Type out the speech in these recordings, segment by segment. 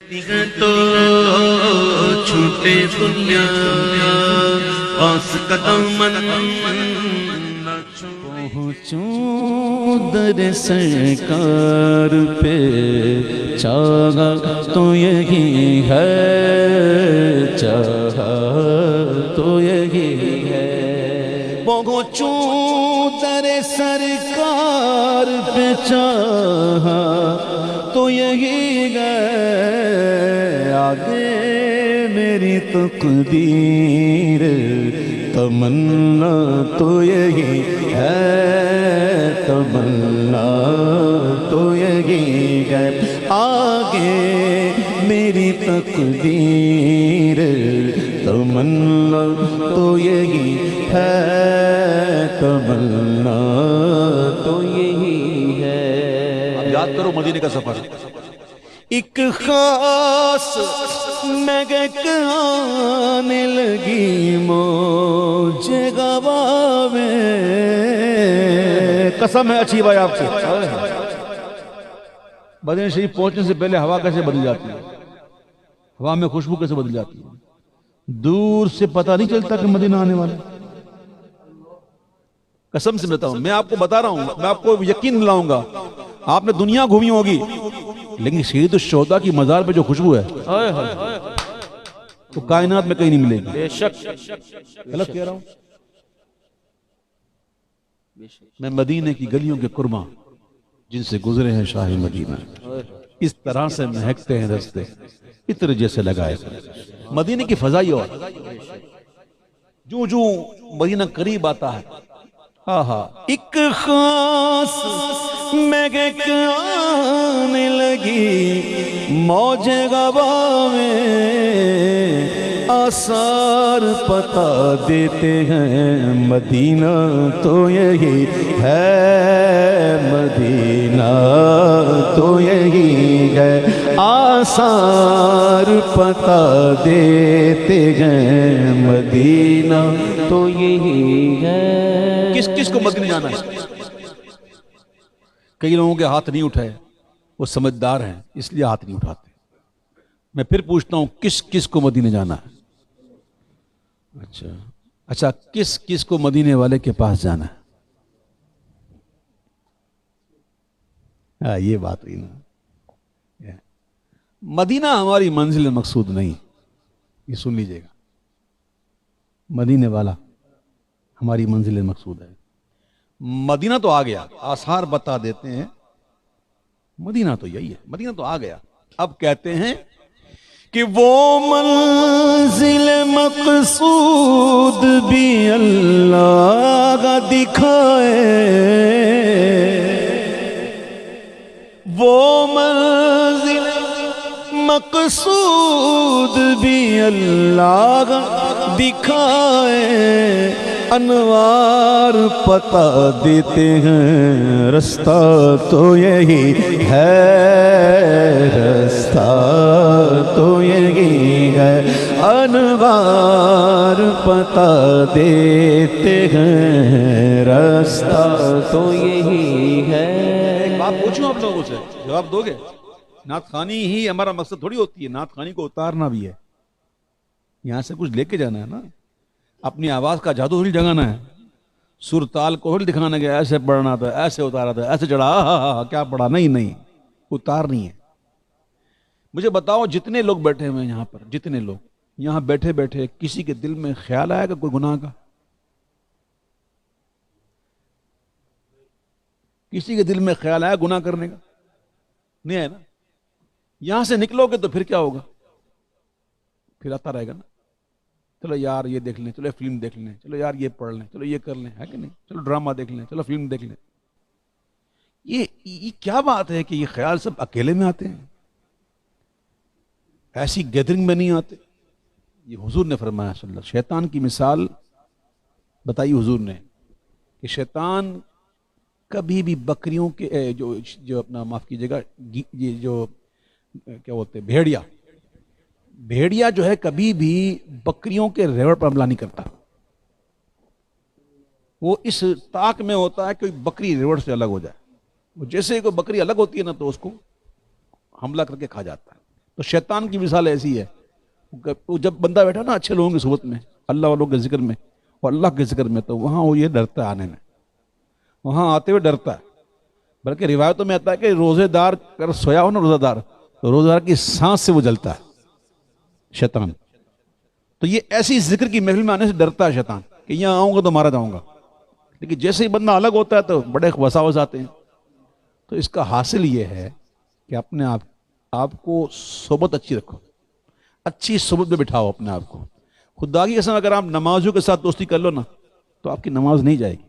تو چھوٹے دنیا پاس قدم پہنچوں در سرکار پہ چاہا تو یہی ہے، چاہا تو یہی ہے۔ پہنچوں در سرکار پہ چاہا تو یہی ہے، آگے میری تقدیر تمنا تو یہی ہے، تمنا تو یہی ہے، آگے میری تقدیر تمنا تو یہی ہے، تمنا تو یہی ہے۔ اب یاد کرو مدینے کا سفر۔ ایک خاص مہک آنے لگی موج گوا میں، قسم ہے اچھی بھائی آپ سے، مدینہ شریف پہنچنے سے پہلے ہوا کیسے بدل جاتی ہے، ہوا میں خوشبو کیسے بدل جاتی ہے، دور سے پتہ نہیں چلتا کہ مدینہ آنے والا۔ قسم سے بتاؤں، میں آپ کو بتا رہا ہوں، میں آپ کو یقین دلاؤں گا، آپ نے دنیا گھومی ہوگی لیکن سید الشہداء کی مزار پہ جو خوشبو ہے تو کائنات میں کہیں نہیں ملے گی۔ بے شک غلط کہہ رہا ہوں؟ میں مدینے کی گلیوں کے قرباں جن سے گزرے ہیں شاہ مدینہ، اس طرح سے مہکتے ہیں رستے عطر جیسے لگائے۔ مدینے کی فضائی اور جو مدینہ قریب آتا ہے، ایک خاص مہک آنے لگی موج گوا میں، آثار پتا دیتے ہیں مدینہ تو یہی ہے، مدینہ تو یہی ہے، آثار پتا دیتے ہیں مدینہ تو یہی ہے۔ کس کس کو مدینے جانا ہے؟ کئی لوگوں کے ہاتھ نہیں اٹھائے، وہ سمجھدار ہیں اس لیے ہاتھ نہیں اٹھاتے۔ میں پھر پوچھتا ہوں، کس کس کو مدینے جانا ہے؟ اچھا، کس کس کو مدینے والے کے پاس جانا ہے؟ یہ بات ہوئی نا۔ مدینہ ہماری منزل مقصود نہیں، یہ سن لیجئے گا، مدینے والا ہماری منزل مقصود ہے۔ مدینہ تو آ گیا، آثار بتا دیتے ہیں، مدینہ تو یہی ہے، مدینہ تو آ گیا۔ اب کہتے ہیں کہ وہ منزل مقصود بھی اللہ کا دکھائے، وہ منزل مقصود بھی اللہ کا دکھائے، انوار پتا دیتے ہیں رستہ تو یہی ہے، رستہ تو یہی ہے، انوار پتا دیتے ہیں رستہ تو یہی ہے۔ ایک بات پوچھوں آپ لوگوں سے، جواب دو گے؟ نعت خوانی ہی ہمارا مقصد تھوڑی ہوتی ہے، نعت خوانی کو اتارنا بھی ہے، یہاں سے کچھ لے کے جانا ہے نا، اپنی آواز کا جادو ہل جگانا ہے، سر تال کو ہل دکھانا گیا، ایسے پڑھنا تھا، ایسے اتارا تھا، ایسے چڑھا، کیا پڑھا، نہیں، اتارنی ہے۔ مجھے بتاؤ، جتنے لوگ بیٹھے ہوئے ہیں یہاں پر، جتنے لوگ یہاں بیٹھے بیٹھے کسی کے دل میں خیال آئے گا کوئی گناہ کا؟ کسی کے دل میں خیال آیا گناہ کرنے کا؟ نہیں ہے نا۔ یہاں سے نکلو گے تو پھر کیا ہوگا؟ پھر آتا رہے گا نا، چلو یار یہ دیکھ لیں، چلو فلم دیکھ لیں، چلو یار یہ پڑھ لیں، چلو یہ کر لیں، ہے کہ نہیں؟ چلو ڈرامہ دیکھ لیں، چلو فلم دیکھ لیں۔ یہ کیا بات ہے کہ یہ خیال سب اکیلے میں آتے ہیں، ایسی گیدرنگ میں نہیں آتے؟ یہ حضور نے فرمایا صلی اللہ علیہ وسلم، شیطان کی مثال بتائی حضور نے کہ شیطان کبھی بھی بکریوں کے جو اپنا معاف کیجیے گا، یہ جو کیا بولتے ہیں، بھیڑیا جو ہے کبھی بھی بکریوں کے ریوڑ پر حملہ نہیں کرتا، وہ اس طاق میں ہوتا ہے کہ بکری ریوڑ سے الگ ہو جائے، وہ جیسے کوئی بکری الگ ہوتی ہے نا تو اس کو حملہ کر کے کھا جاتا ہے۔ تو شیطان کی مثال ایسی ہے، وہ جب بندہ بیٹھا نا اچھے لوگوں کی صحبت میں، اللہ والوں کے ذکر میں اور اللہ کے ذکر میں، تو وہاں وہ یہ ڈرتا ہے آنے میں، وہاں آتے ہوئے ڈرتا ہے۔ بلکہ روایتوں میں آتا ہے کہ روزے دار اگر سویا ہو نا روزہ دار، تو روزہ دار کی سانس سے وہ جلتا ہے شیطان۔ تو یہ ایسی ذکر کی محفل میں آنے سے ڈرتا ہے شیطان کہ یہاں آؤں گا تو مارا جاؤں گا۔ لیکن جیسے ہی بندہ الگ ہوتا ہے تو بڑے وساوس آتے ہیں۔ تو اس کا حاصل یہ ہے کہ اپنے آپ کو صحبت اچھی رکھو، اچھی صحبت میں بٹھاؤ اپنے آپ کو۔ خدا کی قسم اگر آپ نمازیوں کے ساتھ دوستی کر لو نا تو آپ کی نماز نہیں جائے گی۔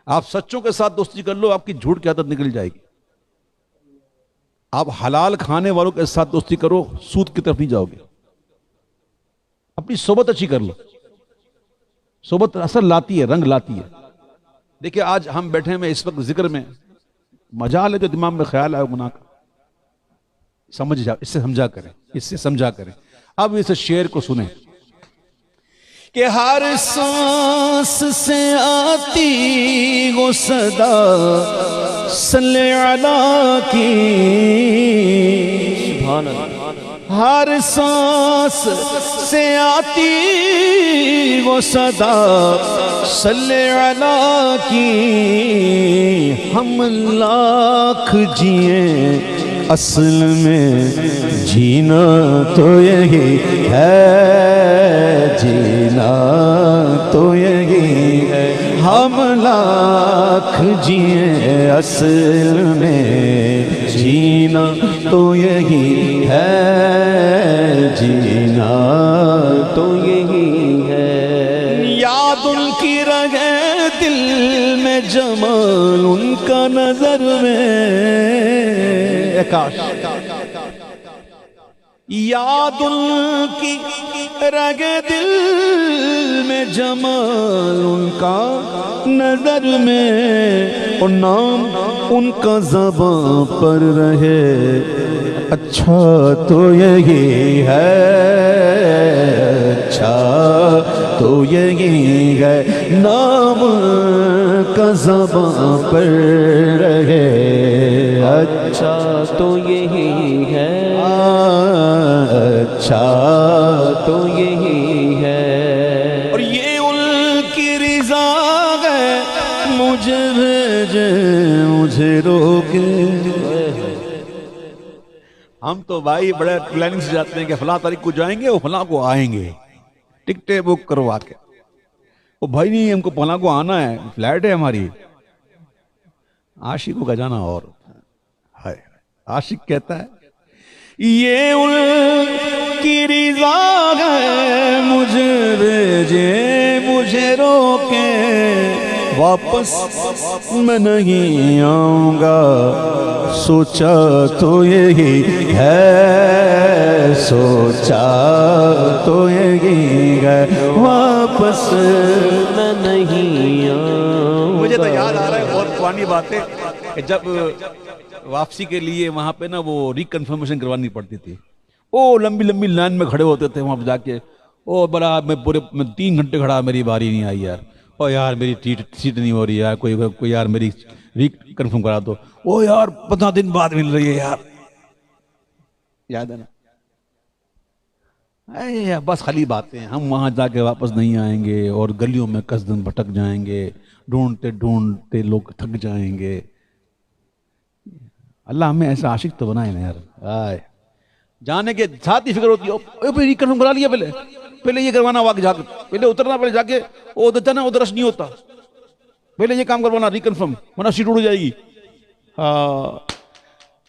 آپ سچوں کے ساتھ دوستی کر لو، آپ کی جھوٹ کی عادت نکل جائے گی۔ آپ حلال کھانے والوں کے ساتھ دوستی کرو، سود کی طرف نہیں جاؤ گے۔ اپنی صحبت اچھی کر لو، صحبت اثر لاتی ہے، رنگ لاتی ہے۔ دیکھیں آج ہم بیٹھے ہیں اس وقت ذکر میں، مجال ہے جو دماغ میں خیال آئے گناہ کا، سمجھ جا، اس سے سمجھا کریں، اس سے سمجھا کریں۔ اب اس شعر کو سنیں کہ ہر سانس سے آتی وہ صدا صلی علی کی، سبحان اللہ۔ ہر سانس سے آتی وہ صدا صلی علی کی، ہم لاکھ جئیں اصل میں جینا تو یہی ہے، جینا تو یہی ہے، ہم لاکھ جئیں اصل میں جینا تو یہی ہے، جینا تو یہی ہے۔ یاد ان کی رہے دل میں، جمال ان کا نظر میں، کاش یاد ان کی رگے دل میں، جمال ان کا نظر میں، اور نام ان کا زباں پر رہے، اچھا تو یہی ہے، اچھا تو یہی ہے، نام کا زباں پر رہے، اچھا تو یہی ہے، اچھا تو یہی ہے۔ اور یہ ان کی رضا ہے، مجھے بھیجے مجھے روکے۔ ہم تو بھائی بڑے پلاننگ سے جاتے ہیں کہ فلاں تاریخ کو جائیں گے، وہ فلاں کو آئیں گے، ٹکٹیں بک کروا کے۔ وہ بھائی نہیں، ہم کو فلاں کو آنا ہے، فلائٹ ہے ہماری۔ عاشقوں کا جانا اور ہے، عاشق کہتا ہے یہ ان کی رضا ہے، مجھے بھیجے مجھے روکے، واپس میں نہیں آؤں گا، سوچا تو یہی ہے، سوچا تو یہی ہے، واپس میں نہیں آؤں گا۔ مجھے تو یاد آ رہا ہے بہت پرانی بات ہے کہ جب واپسی کے لیے وہاں پہ نا وہ ریکنفرمیشن کروانی پڑتی تھی، او لمبی لمبی لائن میں کھڑے ہوتے تھے وہاں پہ جا کے، او بڑا میں 3 گھنٹے کھڑا، میری باری نہیں آئی یار، او یار میری سیٹ نہیں ہو رہی یار، کوئی یار میری ریکنفرم کرا دو، او یار 15 دن بعد مل رہی ہے یار، یاد ہے نا؟ اے بس خالی باتیں، ہم وہاں جا کے واپس نہیں آئیں گے، اور گلیوں میں قصدن بھٹک جائیں گے، ڈھونڈتے ڈھونڈتے لوگ تھک جائیں گے۔ اللہ ہمیں ایسا عاشق تو بنائے نا یار۔ آئے جانے کے ساتھ ہی فکر ہوتی ہے، پھر ریکنفرم کرا لیا، پہلے یہ کروانا، وہاں جا کے پہلے اترنا، پہلے جا کے وہ ادھر ادھرش نہیں ہوتا، پہلے یہ کام کروانا ریکنفرم، ورنہ سیٹ اڑ جائے گی۔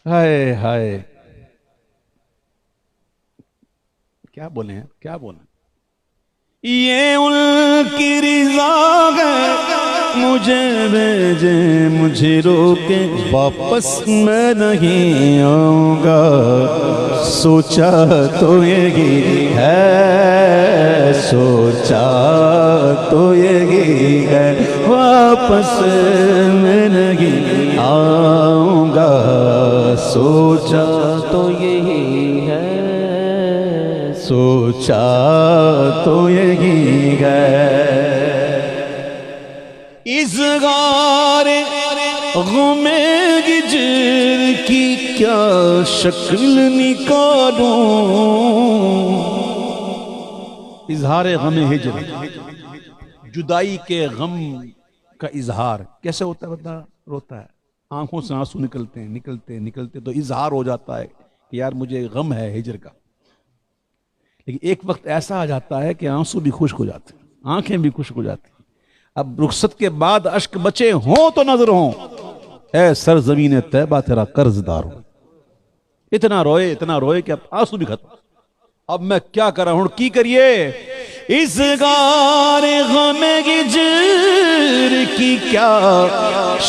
ہائے ہائے، کیا بولیں ہیں، کیا بولیں؟ یہ ان کی رضا ہے، مجھے بھیجے مجھے روکے، واپس میں نہیں آؤں گا، سوچا تو یہی ہے، سوچا تو یہی ہے، واپس میں نہیں آؤں گا، سوچا تو یہی ہے، سوچا تو یہی ہے۔ اظہار غم ہجر کی کیا شکل نکالوں. اظہار غم ہجر، جدائی کے غم کا اظہار کیسے ہوتا ہے؟ بندہ روتا ہے، آنکھوں سے آنسو نکلتے ہیں، نکلتے تو اظہار ہو جاتا ہے کہ یار مجھے غم ہے ہجر کا. لیکن ایک وقت ایسا آ جاتا ہے کہ آنسو بھی خشک ہو جاتے ہیں، آنکھیں بھی خشک ہو جاتی ہیں. اب رخصت کے بعد اشک بچے ہوں تو نظر ہوں، اے سرزمین طیبہ تیرا قرض دار ہوں. اتنا روئے کہ اب آنسو بھی ختم. اب میں کیا کر رہا ہوں، کی کریے. اس غار غم ہجر کی کیا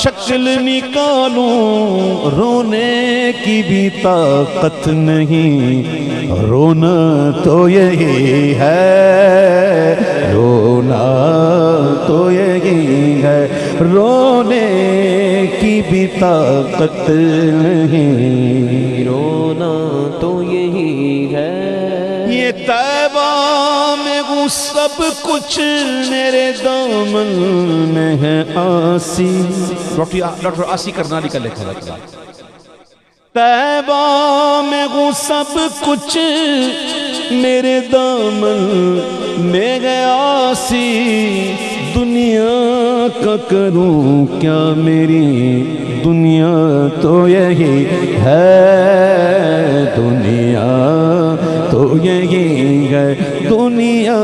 شکل نکالوں. رونے کی بھی طاقت نہیں، رونا تو یہی ہے، رونا تو یہی ہے. رونے کی بھی طاقت نہیں، رونا تو یہی ہے. یہ طیبہ میں وہ سب کچھ میرے دامن میں ہے آسی. ڈاکٹر آسی کرنالی کا لکھا ہے. طیبہ میں وہ سب کچھ میرے دامن میں ہے آسی. دنیا کا کروں کیا، میری دنیا تو یہی ہے، دنیا تو یہی ہے. دنیا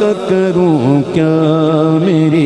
کا کروں کیا، میری